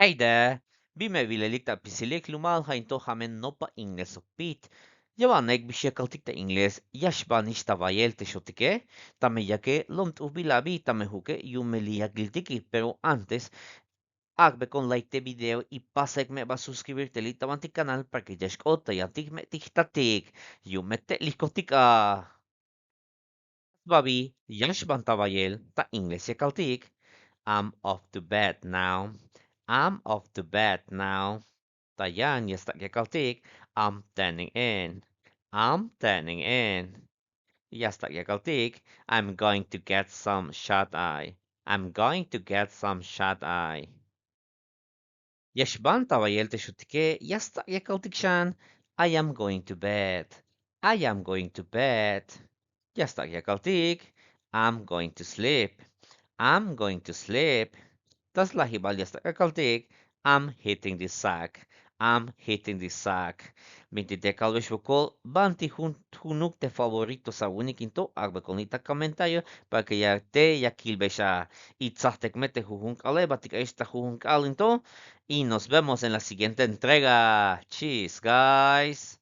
Hey there! Bime vilelik ta pisilik lumal hain to hamen Nopa Inglés Sok Pete. Javanek bixekaltik ta Inglés yaxbanixtawayel shotike, tame yake lomt ubilabi tame huke yumelia giltiki, pero antes agbe con like te video y pasek me va suscribirte li tamanti canal para que yashkota yantik me tiktatik, yumete likotika. Babi, yaxbantawayel ta Inglés yakaltik. I'm off to bed now. I'm off to bed now. Tayan, yes, yakaltik. I'm turning in. I'm turning in. Yes, yakaltik. I'm going to get some shut eye. I'm going to get some shut eye. Yeshban tawayel teshutike. Yes, yakaltik shan. I am going to bed. I am going to bed. Yes, yakaltik. I'm going to sleep. I'm going to sleep. Tas lahibal yasta kakaltik. I'm hitting the sack. I'm hitting the sack. Minti te kalvesh vokol, banti hunuk te favorito sa unikinto, arbe konita comentario, para que ya te ya kilbesha. Itzahtek mete jujunk ale, batik esta jujunk alinto. Y nos vemos en la siguiente entrega. Cheers, guys.